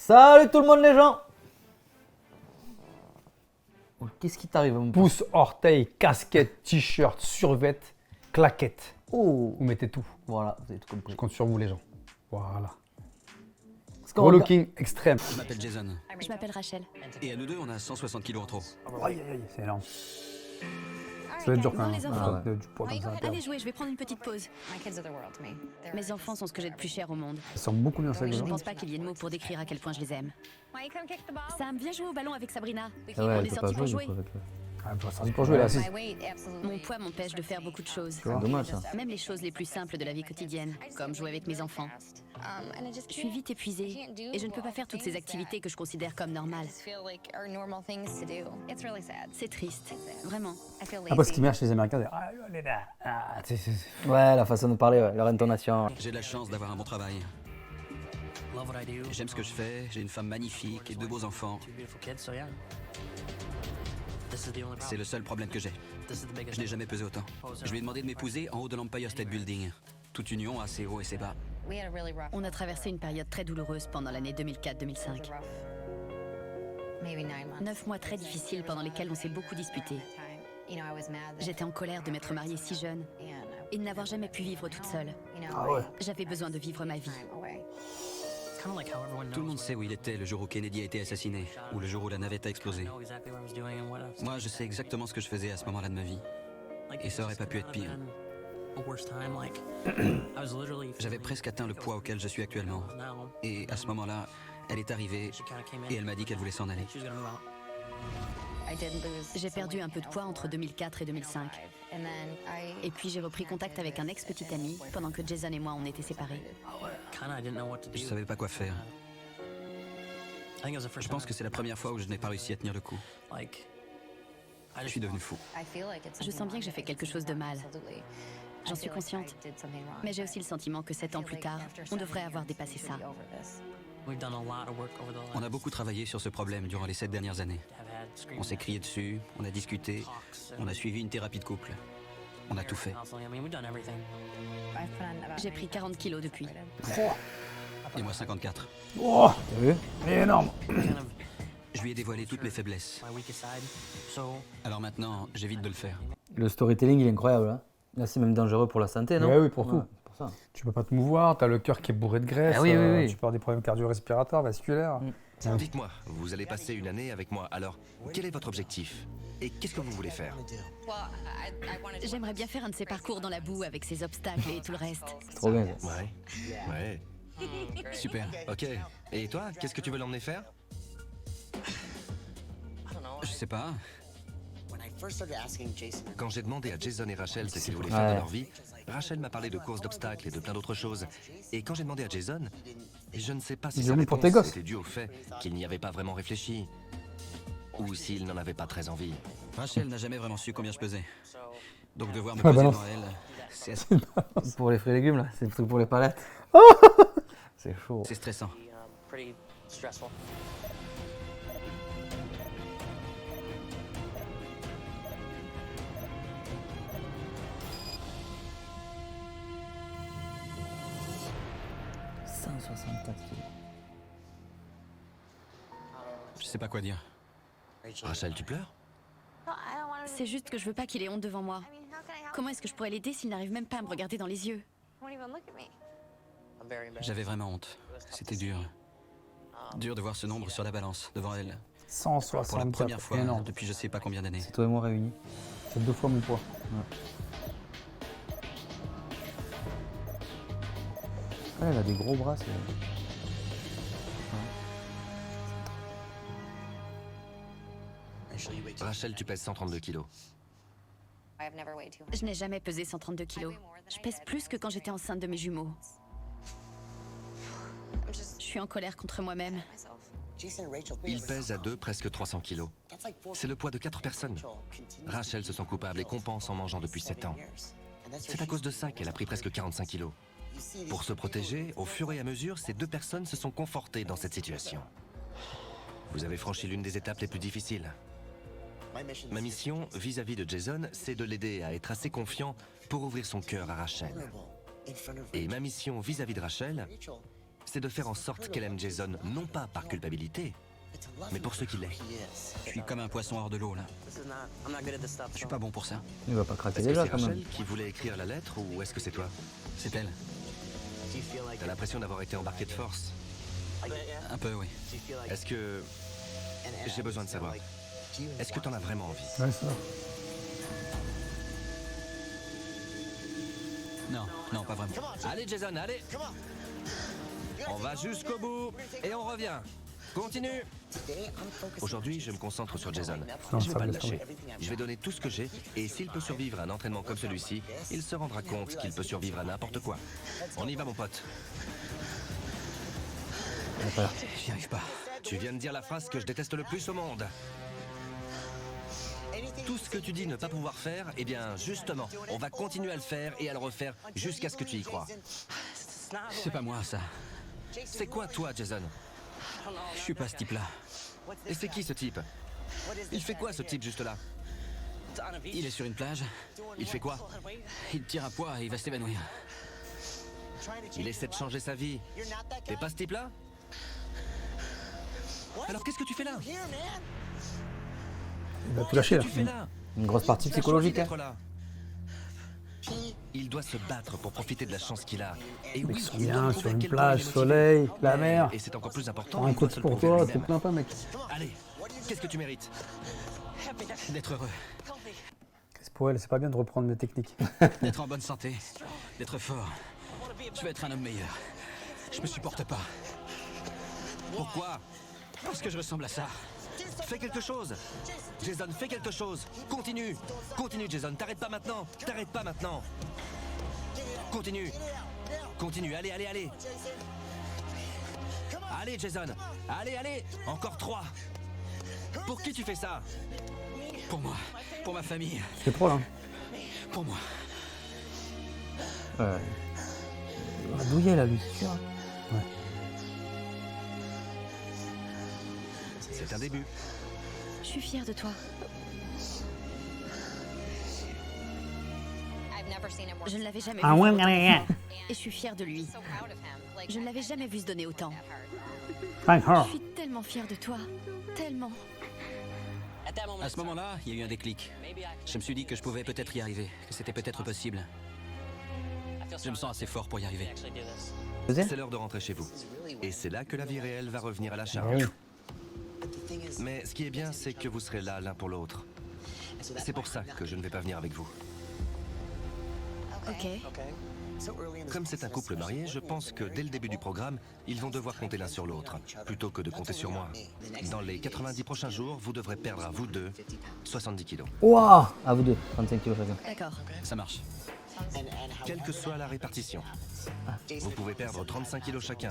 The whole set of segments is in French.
Salut tout le monde les gens. Oh, qu'est-ce qui t'arrive mon pote? Pouce, orteil, casquette, t-shirt, survêt, claquette. Oh, Vous mettez tout. voilà, vous avez tout compris. Je compte sur vous les gens. Voilà. Parce qu'on va- Relooking extrême. Je m'appelle Jason. Je m'appelle Rachel. Et à nous deux, on a 160 kilos en trop. Aïe, aïe, aïe, c'est énorme. Ça va être dur quand Bon, même. les enfants. Du poids comme ça. Allez jouer, je vais prendre une petite pause. Mes enfants sont ce que j'ai de plus cher au monde. Ça sent beaucoup bien ça. Je les ne gens. pense pas qu'il y ait de mots pour décrire à quel point je les aime. Sam, viens jouer au ballon avec Sabrina. Ah ouais, On elle est peut pas sortis pour jouer jouer. du coup avec le... Ah, bah, c'est pour jouer là. Si. Mon poids m'empêche de faire beaucoup de choses. C'est dommage ça. Même les choses les plus simples de la vie quotidienne, comme jouer avec mes enfants. Je suis vite épuisée et je ne peux pas faire toutes ces activités que je considère comme normales. C'est triste, vraiment. Après, ce qui marche chez les Américains, c'est ah, elle est là. Ah, Ouais, la façon de parler, ouais, leur intonation. J'ai de la chance d'avoir un bon travail. J'aime ce que je fais, j'ai une femme magnifique et deux beaux enfants. C'est le seul problème que j'ai. Je n'ai jamais pesé autant. Je lui ai demandé de m'épouser en haut de l'Empire State Building. Toute union a ses hauts et ses bas. On a traversé une période très douloureuse pendant l'année 2004-2005. 9 mois très difficiles pendant lesquels on s'est beaucoup disputé. J'étais en colère de m'être mariée si jeune et de n'avoir jamais pu vivre toute seule. Ah ouais. J'avais besoin de vivre ma vie. Tout le monde sait où il était le jour où Kennedy a été assassiné, ou le jour où la navette a explosé. Moi, je sais exactement ce que je faisais à ce moment-là de ma vie. Et ça aurait pas pu être pire. J'avais presque atteint le poids auquel je suis actuellement. Et à ce moment-là, elle est arrivée et elle m'a dit qu'elle voulait s'en aller. J'ai perdu un peu de poids entre 2004 et 2005. Et puis j'ai repris contact avec un ex-petit ami pendant que Jason et moi on était séparés. Je savais pas quoi faire. Je pense que c'est la première fois où je n'ai pas réussi à tenir le coup. Je suis devenu fou. Je sens bien que j'ai fait quelque chose de mal. J'en suis consciente. Mais j'ai aussi le sentiment que 7 ans plus tard, on devrait avoir dépassé ça. On a beaucoup travaillé sur ce problème durant les 7 dernières années. On s'est crié dessus, on a discuté, on a suivi une thérapie de couple. On a tout fait. J'ai pris 40 kilos depuis. Et moi 54. Oh, T'as vu? il est énorme. Je lui ai dévoilé toutes mes faiblesses. Alors maintenant, j'évite de le faire. Le storytelling il est incroyable. Hein. Là c'est même dangereux pour la santé, non? Ouais, oui, pour tout. Ouais, c'est pour ça. Tu peux pas te mouvoir, t'as le cœur qui est bourré de graisse, Ah oui, oui, oui. tu peux avoir des problèmes cardio-respiratoires, vasculaires. Dites-moi, vous allez passer une année avec moi, alors quel est votre objectif? Et qu'est-ce que vous voulez faire? J'aimerais bien faire un de ces parcours dans la boue avec ses obstacles et tout le reste. C'est trop bien ça. Ouais. Super. Ok. Et toi, qu'est-ce que tu veux l'emmener faire? Je sais pas. Quand j'ai demandé à Jason et Rachel ce qu'ils voulaient Ouais. faire de leur vie, Rachel m'a parlé de courses d'obstacles et de plein d'autres choses. Et quand j'ai demandé à Jason, je ne sais pas si Ils sa ont mis pour tes réponse gosses. était due au fait qu'il n'y avait pas vraiment réfléchi, ou s'il n'en avait pas très envie. Rachel n'a jamais vraiment su combien je pesais. Donc devoir me Ah, peser balance. devant elle, c'est assez- Pour les fruits et légumes là, c'est le truc pour les palettes. C'est chaud. c'est stressant. « 164 kilos. Je sais pas quoi dire. Rachel, tu pleures? C'est juste que je veux pas qu'il ait honte devant moi. Comment est-ce que je pourrais l'aider s'il n'arrive même pas à me regarder dans les yeux? J'avais vraiment honte. C'était dur. Dur de voir ce nombre sur la balance, devant elle. Pour la 164, première fois énorme. depuis je sais pas combien d'années. C'est toi et moi réunis. C'est 2 fois mon poids. Ah, elle a des gros bras, c'est... Rachel, tu pèses 132 kilos. Je n'ai jamais pesé 132 kilos. Je pèse plus que quand j'étais enceinte de mes jumeaux. Je suis en colère contre moi-même. Il pèse à deux presque 300 kilos. C'est le poids de 4 personnes. Rachel se sent coupable et compense en mangeant depuis 7 ans. C'est à cause de ça qu'elle a pris presque 45 kilos. Pour se protéger, au fur et à mesure, ces 2 personnes se sont confortées dans cette situation. Vous avez franchi l'une des étapes les plus difficiles. Ma mission vis-à-vis de Jason, c'est de l'aider à être assez confiant pour ouvrir son cœur à Rachel. Et ma mission vis-à-vis de Rachel, c'est de faire en sorte qu'elle aime Jason, non pas par culpabilité, mais pour ce qu'il est. Je suis comme un poisson hors de l'eau, là. Je suis pas bon pour ça. Il va pas craquer Est-ce que déjà c'est quand même. Rachel qui voulait écrire la lettre ou est-ce que c'est toi? C'est elle. T'as l'impression d'avoir été embarqué de force. Un peu, oui. Est-ce que... J'ai besoin de savoir. Est-ce que t'en as vraiment envie? Ouais, ça. Non, non, pas vraiment. Allez Jason, allez! On va jusqu'au bout et on revient. Continue! Aujourd'hui, je me concentre sur Jason. Non, Je vais ça pas me le lâcher. Je vais donner tout ce que j'ai et s'il peut survivre à un entraînement comme celui-ci, il se rendra compte qu'il peut survivre à n'importe quoi. On y va, mon pote. J'y arrive pas. Tu viens de dire la phrase que je déteste le plus au monde. Tout ce que tu dis ne pas pouvoir faire, eh bien, justement, on va continuer à le faire et à le refaire jusqu'à ce que tu y crois. C'est pas moi, ça. C'est quoi, toi, Jason? Je suis pas ce type-là. Et c'est qui, ce type? Il fait quoi, ce type, juste là? Il est sur une plage, Il fait quoi? il tire un poids et il va s'évanouir. Il essaie de changer sa vie. T'es pas ce type-là? Alors qu'est-ce que tu fais là? Il va tout lâcher là. Tu fais là? Une grosse partie Tu as choisi psychologique. d'être là. Il doit se battre pour profiter de la chance qu'il a. Et Mec, oui, ils sont il doit bien prouver sur à une quel point plage, il est motivé. soleil, la mer. Et c'est encore plus important. Prends un il doit coach se le pour prouver toi, te lui-même. plains pas mec. Allez, qu'est-ce que tu mérites? D'être heureux, C'est pour elle, c'est pas bien de reprendre mes techniques. d'être en bonne santé, d'être fort. Je veux être un homme meilleur. Je me supporte pas. Pourquoi? Parce que je ressemble à ça. Fais quelque chose. Jason, fais quelque chose. Continue. Continue, Jason. T'arrêtes pas maintenant. T'arrêtes pas maintenant. Continue. Continue. Allez, allez, allez. Allez, Jason. Allez, allez. Encore 3. Pour qui tu fais ça? Pour moi, pour ma famille, C'est trop là. pour moi. Ouais. Il va douiller là, lui, c'est sûr. C'est un début. Je suis fière de toi. Je ne l'avais jamais Ah vu. ouais, autant ouais, fort. Et je suis fière de lui. Je ne l'avais jamais vu se donner autant. Thank her. Je suis tellement fière de toi. Tellement. À ce moment-là, il y a eu un déclic. Je me suis dit que je pouvais peut-être y arriver, que c'était peut-être possible. Je me sens assez fort pour y arriver. C'est l'heure de rentrer chez vous. Et c'est là que la vie réelle va revenir à la charge. Oui. Mais ce qui est bien, c'est que vous serez là l'un pour l'autre. C'est pour ça que je ne vais pas venir avec vous. Ok. Comme c'est un couple marié, je pense que dès le début du programme, ils vont devoir compter l'un sur l'autre, plutôt que de compter sur moi. Dans les 90 prochains jours, vous devrez perdre à vous deux 70 kilos. Ouah. À vous deux, 35 kilos chacun. D'accord. Ça marche. Quelle que soit la répartition. Vous pouvez perdre 35 kilos chacun.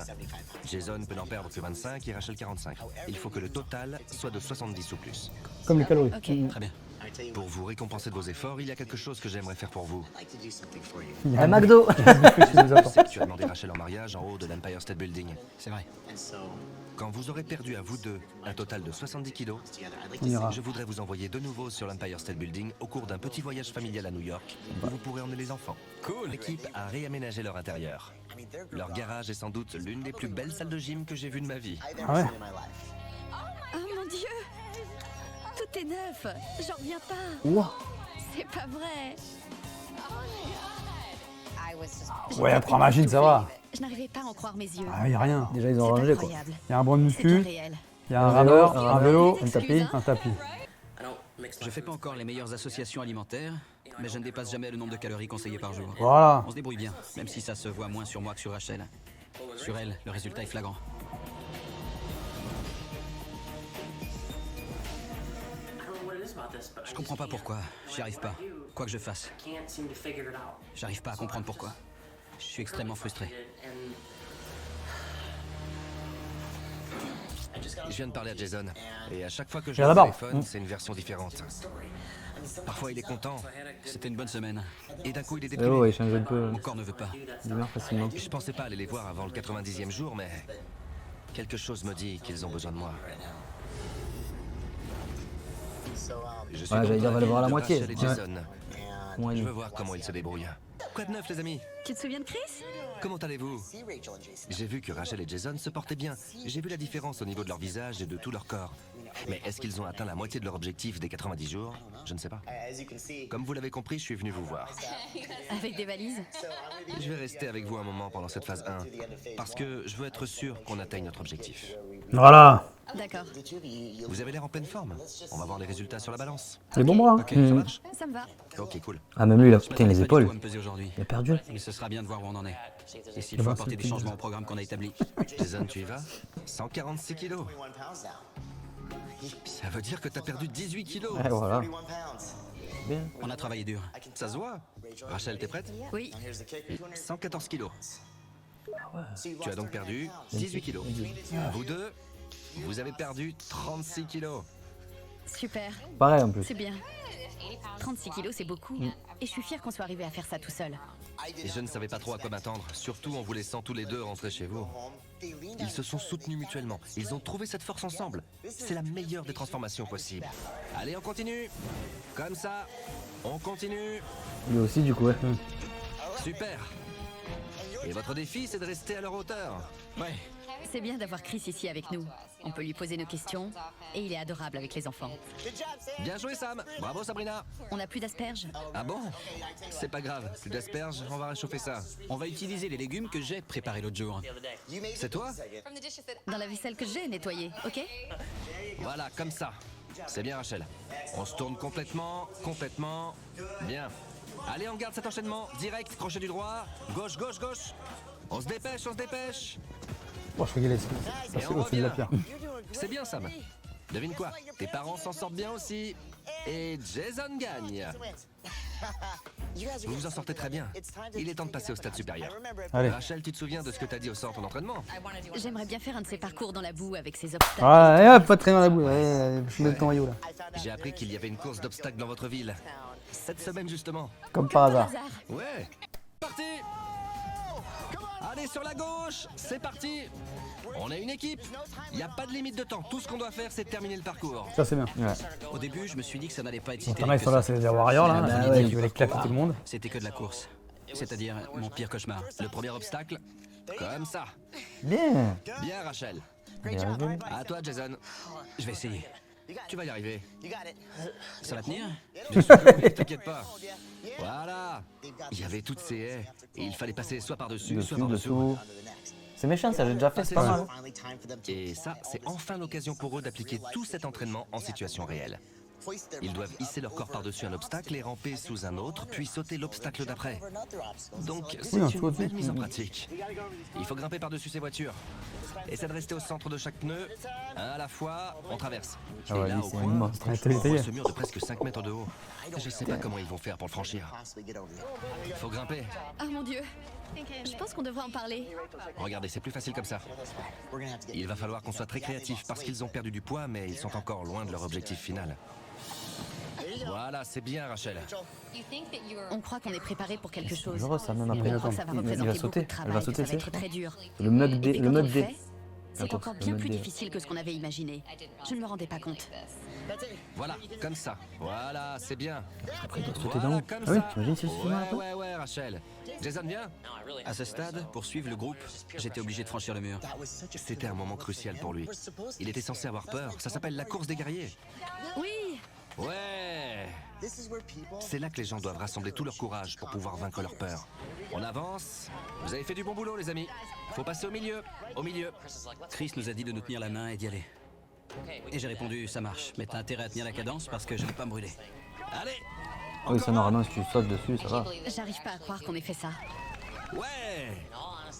Jason peut n'en perdre que 25 et Rachel 45. Il faut que le total soit de 70 ou plus. Comme les calories. Ok. Très bien. Pour vous récompenser de vos efforts, il y a quelque chose que j'aimerais faire pour vous. Il y a Un McDo. Je sais que tu as demandé Rachel en mariage en haut de l'Empire State Building. C'est vrai. Quand vous aurez perdu à vous deux un total de 70 kilos, On ira. je voudrais vous envoyer de nouveau sur l'Empire State Building au cours d'un petit voyage familial à New York où vous pourrez emmener les enfants. Cool. L'équipe a réaménagé leur intérieur. Leur garage est sans doute l'une des plus belles salles de gym que j'ai vues de ma vie. Ah ouais. Oh mon Dieu. Tout est neuf. J'en reviens pas. Ouah. C'est pas vrai. Ouais, prends ma gîte, ça va. Je n'arrivais pas à en croire mes yeux. Ah, y a rien. Déjà, ils ont C'est rangé quoi. incroyable. Il y a un banc de C'est bien muscu, réel. il y a un Un vélo, rameur, un un vélo, un tapis. un tapis. Je fais pas encore les meilleures associations alimentaires, mais je ne dépasse jamais le nombre de calories conseillées par jour. Voilà. On se débrouille bien, même si ça se voit moins sur moi que sur Rachel. Sur elle, le résultat est flagrant. Je comprends pas pourquoi, j'y arrive pas. Quoi que je fasse, j'arrive pas à comprendre pourquoi. Je suis extrêmement frustré. Je viens de parler à Jason, et à chaque fois que je Viens l'ai au là-bas. téléphone, c'est une version différente. Parfois il est content, C'était une bonne semaine. et d'un coup il est Eh déprimé. ouais, il change un peu Mon corps ne veut pas. d'humeur facilement. Je pensais pas aller les voir avant le 90e jour, mais quelque chose me dit qu'ils ont besoin de moi. Je suis Ouais, donc j'allais dire, dans on va le voir à la ville de moitié. Rachel et Ouais. Jason. Ouais, Je veux voir comment ils se débrouillent. Quoi de neuf, les amis? Tu te souviens de Chris? Comment allez-vous? J'ai vu que Rachel et Jason se portaient bien. J'ai vu la différence au niveau de leur visage et de tout leur corps. Mais est-ce qu'ils ont atteint la moitié de leur objectif des 90 jours? Je ne sais pas. Comme vous l'avez compris, je suis venu vous voir. Avec des valises? Je vais rester avec vous un moment pendant cette phase 1. Parce que je veux être sûr qu'on atteigne notre objectif. Voilà. D'accord, Vous avez l'air en pleine forme. On va voir les résultats sur la balance. Les bons bras. Ok, ça marche? ça me va. Ok, cool. Ah, même lui, il a Je putain les m'attendais pas du épaules. tout à me peser aujourd'hui. Il a perdu. Mais ce sera bien de voir où on en est. Et s'il Le faut bras, apporter c'est des le changements au programme qu'on a établi. Jason, tu y vas? 146 kilos. Ça veut dire que t'as perdu 18 kilos. Ouais, voilà. Bien. On a travaillé dur. Ça se voit. Rachel, t'es prête? Oui, 114 kilos. Tu as donc perdu 18 kilos. Vous deux, vous avez perdu 36 kilos. super, Pareil en plus. c'est bien. 36 kilos, c'est beaucoup. Et je suis fière qu'on soit arrivé à faire ça tout seul. Et je ne savais pas trop à quoi m'attendre, surtout en vous laissant tous les deux rentrer chez vous. Ils se sont soutenus mutuellement. Ils ont trouvé cette force ensemble. C'est la meilleure des transformations possibles. Allez, on continue. Comme ça. On continue. Lui aussi, du coup, ouais. Super. Et votre défi, c'est de rester à leur hauteur. Ouais. C'est bien d'avoir Chris ici avec nous. On peut lui poser nos questions. Et il est adorable avec les enfants. Bien joué, Sam. Bravo, Sabrina. On n'a plus d'asperges? Ah bon? C'est pas grave. Plus d'asperges, on va réchauffer ça. On va utiliser les légumes que j'ai préparés l'autre jour. C'est toi? Dans la vaisselle que j'ai nettoyée, ok? Voilà, comme ça. C'est bien, Rachel. On se tourne complètement, complètement. Bien. Allez, on garde cet enchaînement. Direct, crochet du droit. Gauche, gauche, gauche. On se dépêche, on se dépêche. Bon, je crois qu'il est Et on au-dessus de la revient. pierre. C'est bien, Sam. Devine quoi? Tes parents s'en sortent bien aussi. Et Jason gagne. Vous vous en sortez très bien. Il est temps de passer au stade supérieur. Allez. Rachel, tu te souviens de ce que t'as dit au centre d'entraînement? J'aimerais bien faire un de ces parcours dans la boue avec ces obstacles. Ah, et hop, pas très dans la boule. Je mets le temps Rio là. J'ai appris qu'il y avait une course d'obstacles dans votre ville. Cette semaine, justement. Comme par hasard. Ouais. Parti. Allez, sur la gauche. C'est parti. On est une équipe. Il n'y a pas de limite de temps. Tout ce qu'on doit faire, c'est de terminer le parcours. Ça, c'est bien. Au début, je me suis dit que ça n'allait pas être si Bon, terrible t'en as, ils que sont là, ça. c'est les Warriors là. Bah Qui ouais. veulent éclater tout le monde. C'était que de la course. C'est-à-dire mon pire cauchemar. Le premier obstacle, comme ça. Bien. Bien, Rachel. Bien vu. À toi, Jason. Je vais essayer. Tu vas y arriver. Ça va tenir? T'inquiète pas. Voilà. Il y avait toutes ces haies. Et il fallait passer soit par-dessus, soit Dessus, par-dessous. dessous. C'est méchant, ça, j'ai déjà fait, c'est pas mal. Et ça, c'est enfin l'occasion pour eux d'appliquer tout cet entraînement en situation réelle. Ils doivent hisser leur corps par-dessus un obstacle et ramper sous un autre, puis sauter l'obstacle d'après. Donc, c'est un une peu belle au-dessus. mise en pratique. Il faut grimper par-dessus ces voitures. Essaie de rester au centre de chaque pneu. Un à la fois, on traverse. Ah ouais, et là, lui, au c'est un coin, monstre. Ouais, t'as on voit essayé. ce mur de presque 5 mètres de haut. Je sais pas comment ils vont faire pour le franchir. Faut grimper. Oh mon Dieu. Je pense qu'on devrait en parler. Regardez, c'est plus facile comme ça. Il va falloir qu'on soit très créatif parce qu'ils ont perdu du poids, mais ils sont encore loin de leur objectif final. Voilà, c'est bien, Rachel. On croit qu'on est préparé pour quelque chose. Je ça même Mais après. on croit que ça va Il représenter va sauter. beaucoup de Elle travail, va que sauter, ça va c'est être très dur. le mug Et D. puis Le quand on mug le D. fait, c'est D'accord, encore le bien mug plus D. difficile que ce qu'on avait imaginé. Je ne me rendais pas compte. Voilà, comme ça. Voilà, c'est bien. Après, il doit sauter Voilà, d'en haut. comme Ah oui, ça. t'imagines si je filme un peu? Ouais, Rachel. Jason, viens. À ce stade, pour suivre le groupe, j'étais obligé de franchir le mur. C'était un moment crucial pour lui. Il était censé avoir peur. Ça s'appelle la course des guerriers. Oui, Ouais. C'est là que les gens doivent rassembler tout leur courage pour pouvoir vaincre leur peur. On avance. Vous avez fait du bon boulot, les amis. Faut passer au milieu. Au milieu. Chris nous a dit de nous tenir la main et d'y aller. Et j'ai répondu, ça marche, mais t'as intérêt à tenir la cadence parce que je vais pas me brûler. Allez. Oui, ça normalement, si tu sautes dessus, ça va. j'arrive pas à croire qu'on ait fait ça. Ouais.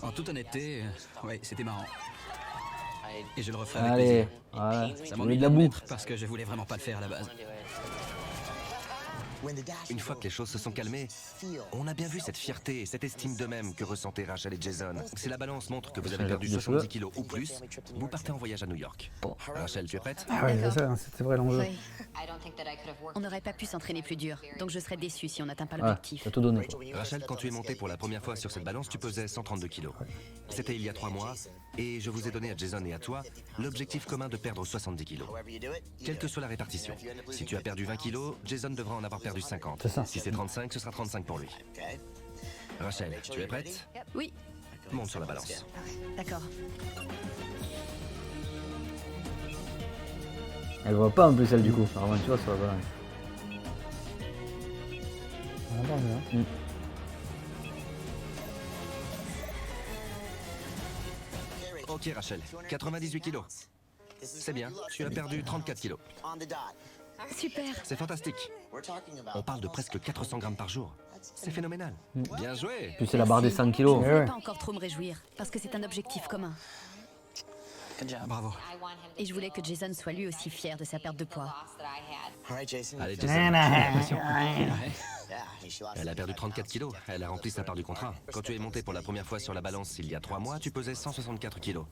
En toute honnêteté, ouais, c'était marrant. Et je le referai avec Allez, plaisir. voilà. Ça Tu m'ennuie mets de la le boue. mettre parce que je voulais vraiment pas le faire à la base. Une fois que les choses se sont calmées, on a bien vu cette fierté et cette estime d'eux-mêmes que ressentaient Rachel et Jason. Si la balance montre que vous avez perdu 70 kilos ou plus, vous partez en voyage à New York. Rachel, tu es prête? Ah ouais, D'accord. c'est ça, c'était vrai l'enjeu. Oui. On n'aurait pas pu s'entraîner plus dur, donc je serais déçue si on n'atteint pas Ouais, l'objectif. t'as tout donné, quoi. Rachel, quand tu es montée pour la première fois sur cette balance, tu pesais 132 kilos. C'était il y a 3 mois, et je vous ai donné à Jason et à toi l'objectif commun de perdre 70 kilos. Quelle que soit la répartition. Si tu as perdu 20 kilos, Jason devra en avoir perdu 50. C'est ça. Si c'est 35, ce sera 35 pour lui. Rachel, tu es prête? Oui, Monte sur la balance. D'accord. Elle voit pas en plus, elle, du coup. Vraiment, tu vois, sur la balance. Ah, bon, bien. Ok Rachel, 98 kilos. C'est bien, tu as perdu 34 kilos. Super. C'est fantastique. On parle de presque 400 grammes par jour. C'est phénoménal. Bien joué. Puis c'est la barre des 100 kilos. Je ne ouais. vais pas encore trop me réjouir, parce que c'est un objectif commun. Bravo. Et je voulais que Jason soit lui aussi fier de sa perte de poids. Allez Jason. Elle a perdu 34 kilos. Elle a rempli sa part du contrat. Quand tu es monté pour la première fois sur la balance il y a 3 mois, tu pesais 164 kilos.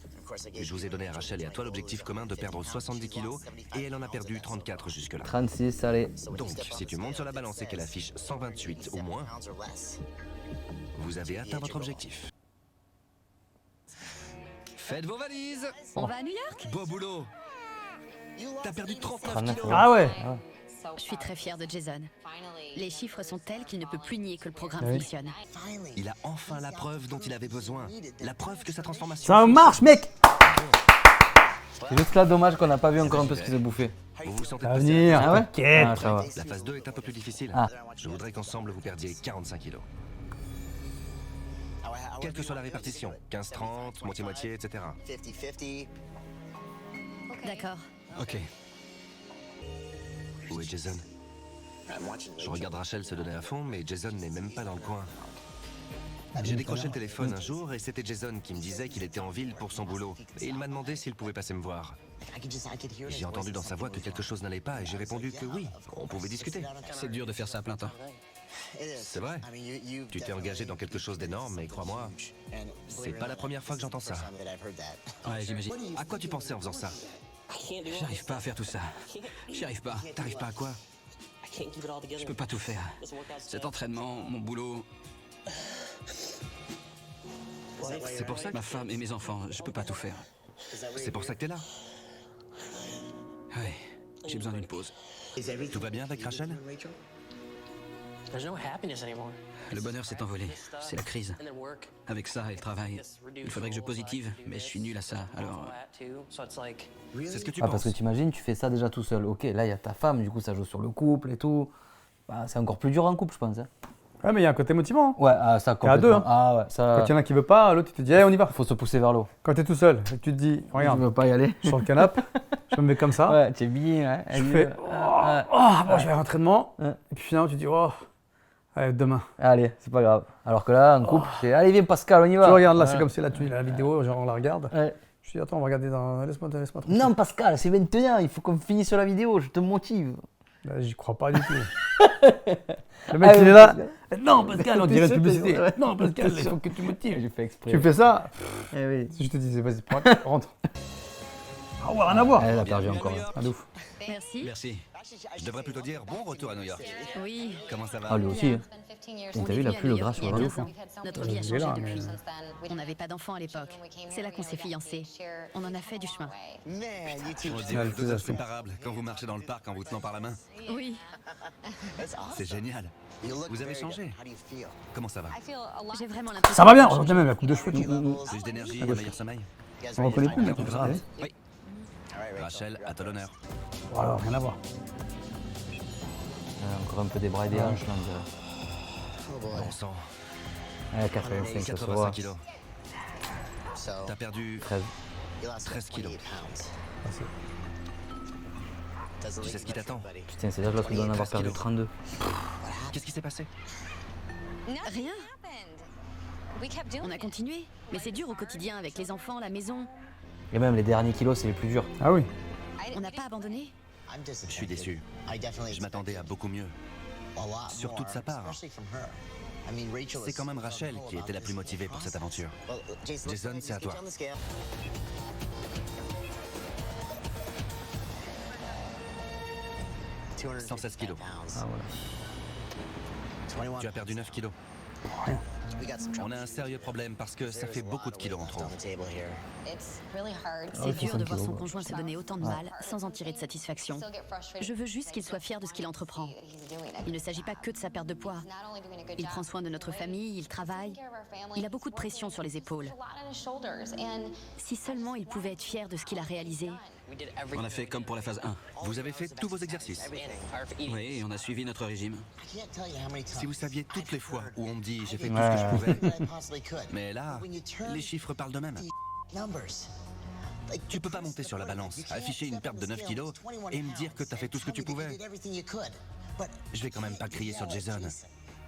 Et je vous ai donné à Rachel et à toi l'objectif commun de perdre 70 kilos. Et elle en a perdu 34 jusque-là. 36, allez. Donc, si tu montes sur la balance et qu'elle affiche 128 ou moins, vous avez atteint votre objectif. Faites vos valises. On va à New York? Beau boulot. T'as perdu 39 39, kilos. Ah ouais. Je suis très fière de Jason. Les chiffres sont tels qu'il ne peut plus nier que le programme Oui. fonctionne. Il a enfin la preuve dont il avait besoin. La preuve que sa transformation... Ça marche, mec. C'est juste là, dommage qu'on n'a pas vu encore un peu ce qu'ils ont bouffé. Vous vous sentez Ça va passé à venir, Ah ouais t'inquiète. Ah, ça va. la phase 2 est un peu plus difficile. Ah. Je voudrais qu'ensemble vous perdiez 45 kilos. Quelle que soit la répartition, 15-30, moitié-moitié, etc. D'accord. Ok. Où est Jason? Je regarde Rachel se donner à fond, mais Jason n'est même pas dans le coin. J'ai décroché le téléphone un jour et c'était Jason qui me disait qu'il était en ville pour son boulot. Et il m'a demandé s'il pouvait passer me voir. J'ai entendu dans sa voix que quelque chose n'allait pas et j'ai répondu que oui, on pouvait discuter. C'est dur de faire ça à plein temps. C'est vrai. Tu t'es engagé dans quelque chose d'énorme, mais crois-moi, c'est pas la première fois que j'entends ça. Ouais, j'imagine. À quoi tu pensais en faisant ça? J'arrive pas à faire tout ça. J'y arrive pas. T'arrives pas à quoi? Je peux pas tout faire. Cet entraînement, mon boulot, C'est pour ça que... ma femme et mes enfants, je peux pas tout faire. C'est pour ça que t'es là. Ouais, j'ai besoin d'une pause. Tout va bien avec Rachel? Le bonheur s'est envolé. C'est la crise. Avec ça et le travail, il faudrait que je positive, mais je suis nul à ça, alors... C'est ce que tu Ah, parce penses. que t'imagines, tu fais ça déjà tout seul. Ok, là, il y a ta femme, du coup, ça joue sur le couple et tout. Bah, c'est encore plus dur en couple, je pense. Hein. Ouais, mais il y a un côté motivant. Hein. Ouais, ah, ça Il y a complètement. deux, hein. Ah ouais, ça. Quand il y en a un qui veut pas, l'autre il te dit, hey, on y va. Faut se pousser vers l'eau. Quand t'es tout seul, et que tu te dis, Je regarde, veux pas y aller. sur le canapé, je me mets comme ça. Ouais, tu es bien. Ouais. Je fais, bon, je vais à l'entraînement. Ouais. Et puis finalement, tu dis, oh, allez, demain. Allez, c'est pas grave. Alors que là, en couple, c'est allez, viens Pascal, on y va. Tu regardes là, Ouais. c'est comme si là, tu la vidéo, genre on la regarde. Ouais. Je dis, attends, on va regarder dans. Laisse-moi tranquille. Non, Pascal, c'est 21, il faut qu'on finisse la vidéo, je te motive. Là, j'y crois pas du tout. Le mec, il est là. Non, Pascal, on dirait une publicité. Ouais. Non, Pascal, il faut que tu motives. J'ai fait exprès. Tu fais ça, Eh oui. si je te disais, vas-y, rentre. Ah ouais, rien à voir. Elle a perdu Bienvenue à encore. New York. Ah, de ouf. Merci. Merci. Je devrais plutôt dire bon retour à New York. Oui. Comment ça va? Ah, lui aussi. Hein. On T'as est vu, il a venu à plus le New gras York sur il y a la 15 bouffe. ans. Notre vie a Il est changé là, depuis. mais- On n'avait pas d'enfants à l'époque. C'est là qu'on s'est fiancés. On en a fait du chemin. On se dit Ouais, vous c'est deux ça, inséparables quand vous marchez dans le parc en vous tenant par la main. Oui. C'est génial. Vous avez changé. Comment ça va? J'ai vraiment l'impression. Ça va bien, regarde même la coupe de cheveux. Tout. Plus d'énergie et un meilleur sommeil? On reconnaît plus, mais tout grave. Oui. Rachel, à ton honneur. Voilà, rien à voir. Encore un peu des bras et des hanches, là, on dirait. Bon sang. Ouais, 85, ça se 85 voit. kilos. T'as perdu 13. 13 kilos. Tu sais ce qui t'attend? Putain, c'est là que l'autre il doit en avoir perdu 32. Qu'est-ce qui s'est passé? Rien. On a continué. Mais c'est dur au quotidien avec les enfants, la maison. Et même les derniers kilos, c'est les plus durs. Ah oui. On n'a pas abandonné. Je suis déçu. Je m'attendais à beaucoup mieux. Surtout de sa part. C'est quand même Rachel qui était la plus motivée pour cette aventure. Jason, c'est à toi. « 116 kilos. Ah, voilà. Tu as perdu 9 kilos. On a un sérieux problème parce que ça fait beaucoup de kilos en trop. C'est dur de voir son conjoint se donner autant de mal sans en tirer de satisfaction. Je veux juste qu'il soit fier de ce qu'il entreprend. Il ne s'agit pas que de sa perte de poids. Il prend soin de notre famille, il travaille. Il a beaucoup de pression sur les épaules. Si seulement il pouvait être fier de ce qu'il a réalisé. On a fait comme pour la phase 1. Vous avez fait tous vos exercices. Oui, et on a suivi notre régime. Si vous saviez toutes les fois où on me dit j'ai fait tout ce que je pouvais. Mais là, les chiffres parlent d'eux-mêmes. Tu peux pas monter sur la balance, afficher une perte de 9 kilos et me dire que t'as fait tout ce que tu pouvais. Je vais quand même pas crier sur Jason.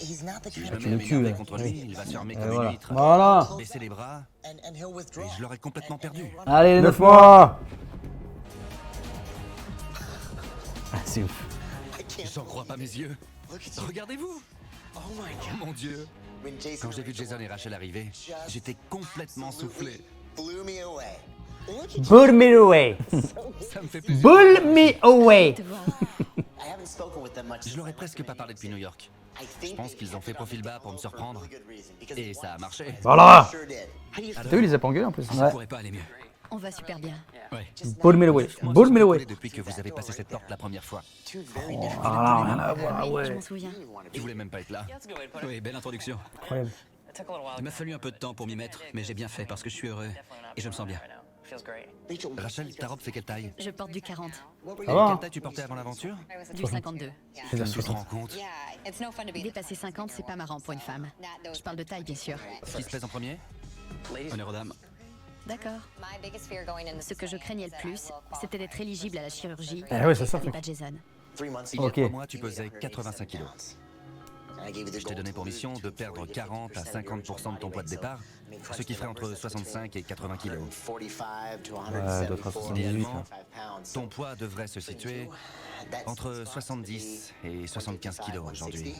Si je me Tu mets le à tues, m'énerver là. contre lui, il va se fermer comme voilà. une huître, Voilà. baisser les bras, et je l'aurais complètement perdu. Allez, les 9 9 mois. mois. Ah, c'est ouf. J'en crois pas mes yeux. Regardez-vous. Mon Dieu. Quand j'ai vu Jason et Rachel arriver, j'étais complètement soufflé. Pull me away. Ça me fait plaisir. Pull me away. Te voir. Je leur ai presque pas parlé depuis New York. Je pense qu'ils ont fait profil bas pour me surprendre. Et ça a marché. Voilà. Alors, T'as vu, il les a pas engueulés en plus. Ça pourrait pas aller mieux. On va super bien. Ouais. Pull me away. moi, Pull je me suis away. désolé depuis que vous avez passé cette porte la première fois. Ah, rien à voir, Oui, je ouais. m'en souviens. Je voulais même pas être là. Oui, belle introduction. Incroyable. Il m'a fallu un peu de temps pour m'y mettre, mais j'ai bien fait parce que je suis heureux et je me sens bien. Rachel, ta robe fait quelle taille? Je porte du 40, Ça va, Quelle hein. taille tu portais avant l'aventure? du 52. C'est la Tu suite. te rends compte? Dépasser 50, c'est pas marrant pour une femme. Je parle de taille, bien sûr. Qui se pèse en premier? Honneur aux dames. D'accord. Ce que je craignais le plus, c'était d'être éligible à la chirurgie. Eh ouais, c'est ça, et truc. pas Jason. Il y a Ok. 3 mois, tu pesais 85 kilos. Je t'ai donné pour mission de perdre 40 à 50% de ton poids de départ, ce qui ferait entre 65 et 80 kilos. Ouais, d'autres à 78. Idéalement, Là. ton poids devrait se situer entre 70 et 75 kilos aujourd'hui.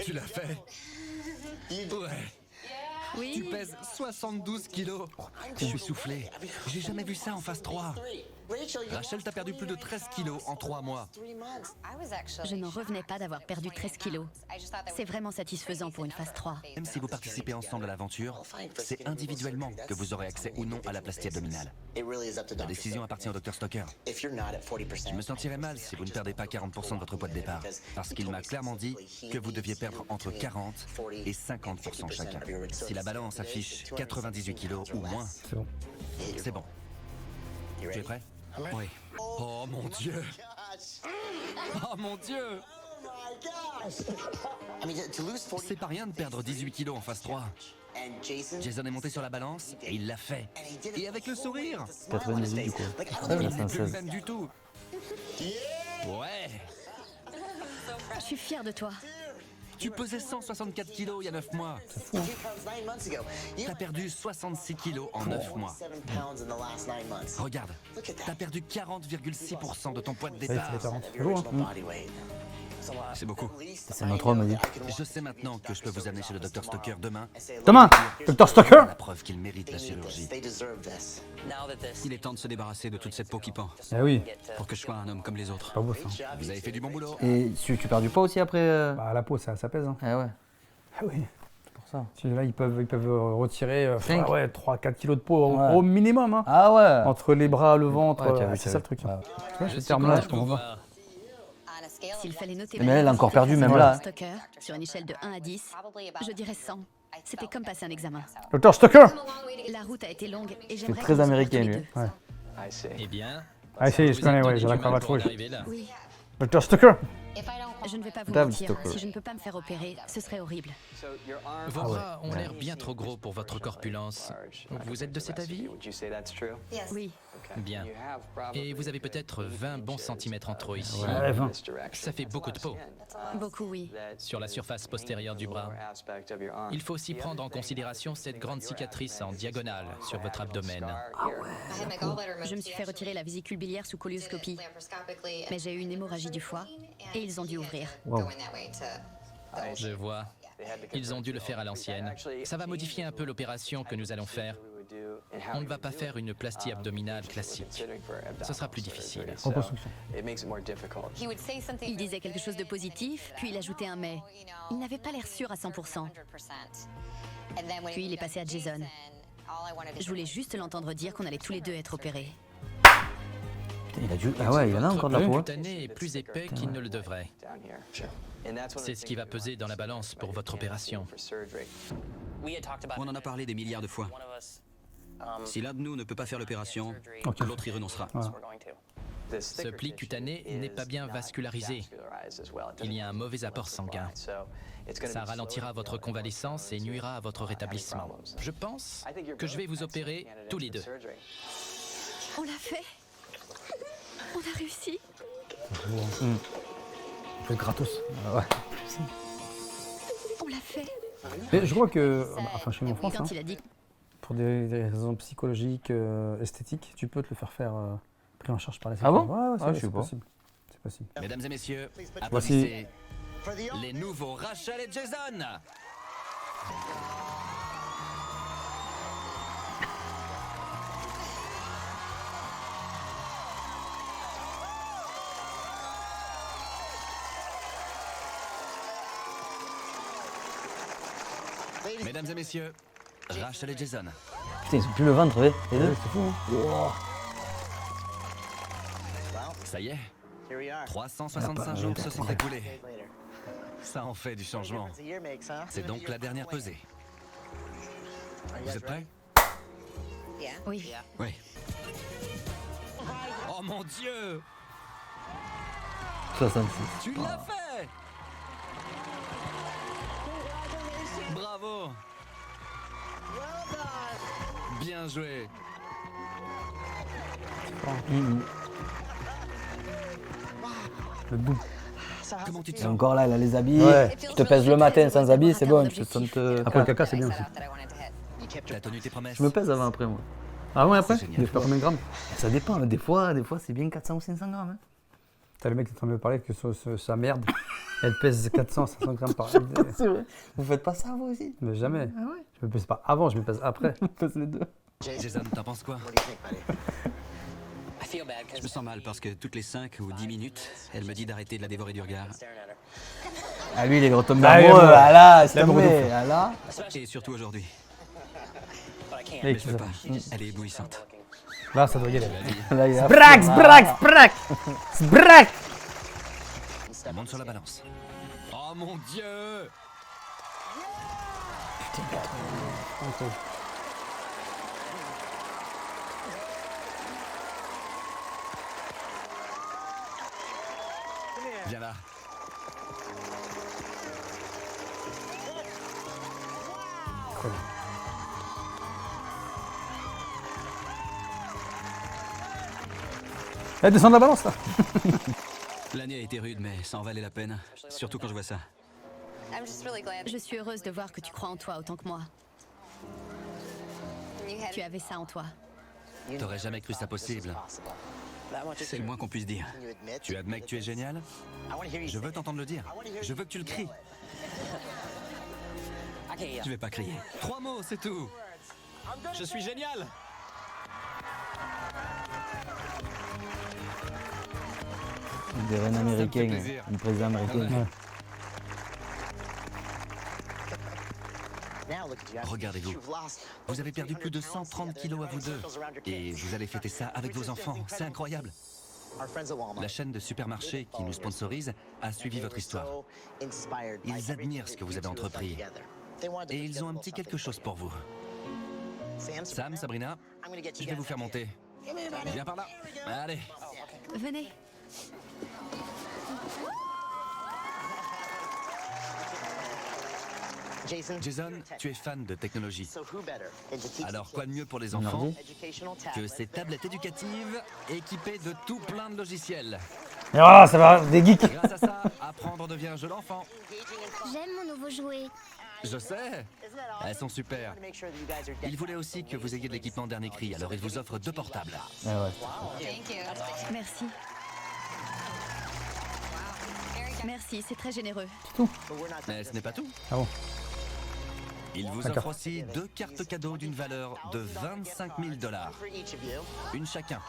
Tu l'as fait? Ouais. Tu Oui, pèses 72 kilos. Je suis soufflé. J'ai jamais vu ça en phase 3. Rachel, t'as perdu plus de 13 kilos en 3 mois. je n'en revenais pas d'avoir perdu 13 kilos. C'est vraiment satisfaisant pour une phase 3. Même si vous participez ensemble à l'aventure, c'est individuellement que vous aurez accès ou non à la plastie abdominale. La décision appartient au Dr Stoker. Je me sentirais mal si vous ne perdez pas 40% de votre poids de départ, parce qu'il m'a clairement dit que vous deviez perdre entre 40 et 50% chacun. Si la balance affiche 98 kilos ou moins, C'est bon. c'est bon. Tu es prêt? Oui. Oh mon Dieu! Oh mon Dieu! C'est pas rien de perdre 18 kilos en phase 3. Jason est monté sur la balance et il l'a fait. Et avec le sourire! 98 du coup. Il Ouais, n'est c'est un plus le 16. même du tout. Ouais! Je suis fière de toi. Tu pesais 164 kilos il y a 9 mois. T'as perdu 66 kilos en 9 mois. Regarde, t'as perdu 40,6% de ton poids de Ça y est, départ. c'est 40. C'est beau, hein. C'est beaucoup. C'est notre homme, dit. Je sais maintenant que je peux vous amener chez le Dr Stoker demain. Demain, Dr Stoker. La preuve qu'il mérite la chirurgie. Il est temps de se débarrasser de toute cette peau qui pend Eh oui, pour que je sois un homme comme les autres. pas beau ça. Vous avez fait du bon boulot. Et tu perds du poids aussi après Bah, la peau, ça pèse. Hein. Ah ouais, Ah oui. c'est pour ça. Là, ils peuvent retirer Cinq. ouais, 3-4 kilos de peau au, Ouais. au minimum. Hein. Ah ouais. Entre les bras, le ventre, Ouais, t'as vu, c'est t'as ça vu. le truc. Ouais. Tu vois, ce terme-là, je comprends pas. S'il fallait noter Mais ma elle a encore perdu, même capacité là. de Stoker sur une échelle de 1 à 10, je dirais 100. C'était comme passer un examen. Dr Stoker. La route a été longue et j'aimerais très qu'on se américain, retrouve lui. tous les deux. Ouais. Eh bien, Ah, si, je vous connais, êtes ouais, donné j'ai la du mal cravate pour rouge. arriver là. Oui, Dr Stoker. je ne vais pas vous Dave mentir. Stoker. Si je ne peux pas me faire opérer, ce serait horrible. Vos bras ont l'air bien trop gros pour votre corpulence. Vous êtes de cet avis? Oui, Bien. Et vous avez peut-être 20 bons centimètres en trop ici. Ouais, 20. Ça fait beaucoup de peau beaucoup oui. sur la surface postérieure du bras. Il faut aussi prendre en considération cette grande cicatrice en diagonale sur votre abdomen. Je me suis fait retirer la vésicule biliaire sous colioscopie, mais j'ai eu une hémorragie du foie et ils ont dû ouvrir. Wow. Je vois. Ils ont dû le faire à l'ancienne. Ça va modifier un peu l'opération que nous allons faire. On ne va pas faire une plastie abdominale classique. Ce sera plus difficile. Reconstruction. Il disait quelque chose de positif, puis il ajoutait un mais. Il n'avait pas l'air sûr à 100%. Puis il est passé à Jason. Je voulais juste l'entendre dire qu'on allait tous les deux être opérés. Putain, il a dû... Ah ouais, il y en a encore de la Votre peau. pli cutané est plus épais qu'il ne le devrait. C'est ce qui va peser dans la balance pour votre opération. On en a parlé des milliards de fois. Si l'un de nous ne peut pas faire l'opération, Ok. l'autre y renoncera. Ce pli cutané n'est pas bien vascularisé. Il y a un mauvais apport sanguin. Ça ralentira votre convalescence et nuira à votre rétablissement. Je pense que je vais vous opérer tous les deux. On l'a fait. On a réussi. Fait gratos. Ouais. On l'a fait. Mais je crois que, enfin chez nous en France, Quand hein, il a dit pour des raisons psychologiques, esthétiques, tu peux te le faire pris en charge par les Ah bon? Ouais, ouais, Ah, je sais c'est pas. possible. C'est possible. Mesdames et messieurs, Voici- applaudissez les nouveaux Rachel et Jason. Mesdames et messieurs, Rachel et Jason. Putain, ils ont plus le ventre, ouais, les deux. C'est fou, hein. Ça y est, 365 jours se sont écoulés. Ça en fait du changement. C'est donc la dernière pesée. Vous êtes prêts? oui. Ouais. Oh mon Dieu! 66. Tu l'as fait! Bravo! Bien joué! Le double. Comment tu te Et sens? encore là, il a les habits. Ouais. Tu te pèses le matin sans habits, c'est bon. Tu te sens te... Après le caca, c'est bien aussi. T'as tenu tes promesses. Je me pèse avant, après, moi. Ah ouais, après? C'est génial. Il fait combien de grammes? Ça dépend, hein. Des fois c'est bien 400 ou 500 grammes. Hein. T'as le mec qui est en train de me parler que sa merde, elle pèse 400, 500 grammes par C'est vrai. Vous faites pas ça, vous aussi? Mais jamais. Ah ouais? Je me pèse pas avant, je me pèse après. On pèse les deux. Jason, t'en penses quoi? Je me sens mal parce que toutes les 5 ou 10 minutes, elle me dit d'arrêter de la dévorer du regard. Ah, lui, il est retombé Ah, il est amoureux. amoureux. Ah là, c'est L'amour de tombé. fou. Ah là. Et surtout aujourd'hui. Mec, Mais je c'est peux ça. pas. Elle est éblouissante. Là, ça doit y aller. Là, il a... Brax, brax, brax! Brax! On monte sur la balance. Oh mon Dieu! Viens là. Eh, descends de la balance là! L'année a été rude, mais ça en valait la peine. Surtout quand je vois ça. Je suis heureuse de voir que tu crois en toi autant que moi. Tu avais ça en toi. T'aurais jamais cru ça possible. C'est le moins qu'on puisse dire. Tu admets que tu es génial? Je veux t'entendre le dire. Je veux que tu le cries. Je vais pas crier. 3 mots, c'est tout. Je suis génial. Des reines américaines, plaisir. une président américaine. Regardez-vous. Vous avez perdu plus de 130 kilos à vous deux. Et vous allez fêter ça avec vos enfants. C'est incroyable. La chaîne de supermarchés qui nous sponsorise a suivi votre histoire. Ils admirent ce que vous avez entrepris. Et ils ont un petit quelque chose pour vous. Sam, Sabrina, je vais vous faire monter. Viens par là. Allez. Venez. Jason, tu es fan de technologie. Alors quoi de mieux pour les enfants que ces tablettes éducatives équipées de tout plein de logiciels. Ah, ça va, des geeks! Grâce à ça, apprendre devient un jeu d'enfant. J'aime mon nouveau jouet. Je sais. Elles sont super. Il voulait aussi que vous ayez de l'équipement dernier cri, alors il vous offre 2 portables. Ah ouais. Merci. Merci, c'est très généreux. Mais ce n'est pas tout. Ah bon? Il vous offre aussi 2 cartes cadeaux d'une valeur de 25 000 $. Une chacun.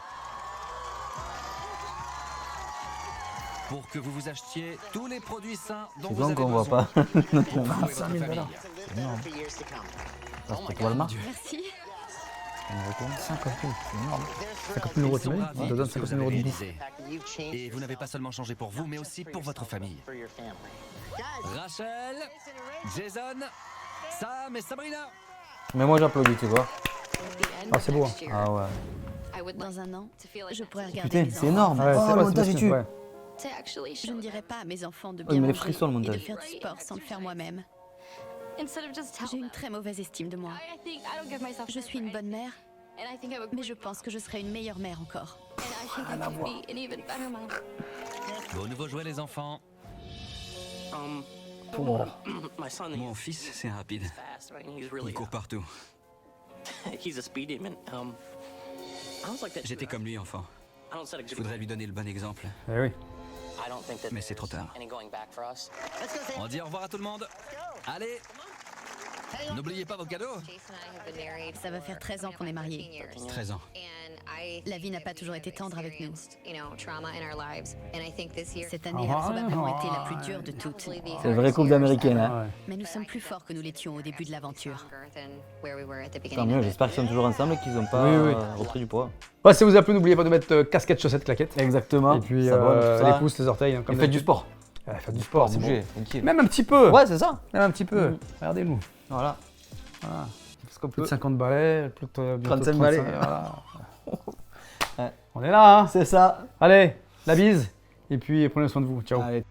Pour que vous vous achetiez tous les produits sains dont C'est vous bon avez qu'on voit besoin. pas. Pour vous et votre 5 000 famille. $. C'est énorme. Ça, c'est pour Walmart. Merci. On retourne. 50 000, c'est énorme. 50 000 euros, Ils sont t'imagines? ravis On te de donne ce que 50 vous 000 avez euros de bouffe. réalisé. Et vous n'avez pas seulement changé pour vous, mais aussi pour votre famille. Rachel, Jason, Sam et Sabrina. Mais moi j'applaudis, tu vois. Ah, c'est beau. Hein. Ah ouais. Dans un an, je pourrais regarder Putain, mes c'est enfants. énorme. Ouais, Oh, c'est le ouais, montage est c'est tu. ouais. Je ne dirais pas à mes enfants de il bien met les manger frissons, le et de montage. faire du sport sans le faire moi-même. J'ai une très mauvaise estime de moi. Je suis une bonne mère, mais je pense que je serais une meilleure mère encore. Vos nouveaux jouets, les enfants. Mon fils, c'est rapide. Il court partout. J'étais comme lui, enfant. Je voudrais lui donner le bon exemple. Eh oui. Mais c'est trop tard. On dit au revoir à tout le monde. Allez. N'oubliez pas vos cadeaux. Ça va faire 13 ans qu'on est mariés. 13 ans. La vie n'a pas toujours été tendre avec nous. Cette année Ah, a probablement été la plus dure de toutes. C'est le vrai couple d'américaine, hein. Ouais. Mais nous sommes plus forts que nous l'étions au début de l'aventure. Tant mieux, j'espère qu'ils sont toujours ensemble et qu'ils n'ont pas Oui, oui. repris du poids. Ouais, si vous a plu, n'oubliez pas de mettre casquette, chaussettes, claquettes. Exactement. Et puis S'abonne, tout ça. les pouces, les orteils. Hein, Et faites du sport. Ouais, faites du sport, c'est Bougez, bon. tranquille. Même un petit peu. Ouais, c'est ça. Même un petit peu. Mhm. Regardez-nous. Voilà. Voilà. Parce qu'on Plus de peut. 50 balais, plus de bientôt 35 balais. Voilà. Ouais. On est là, hein. C'est ça. Allez, la bise. Et puis prenez soin de vous. Ciao. Allez.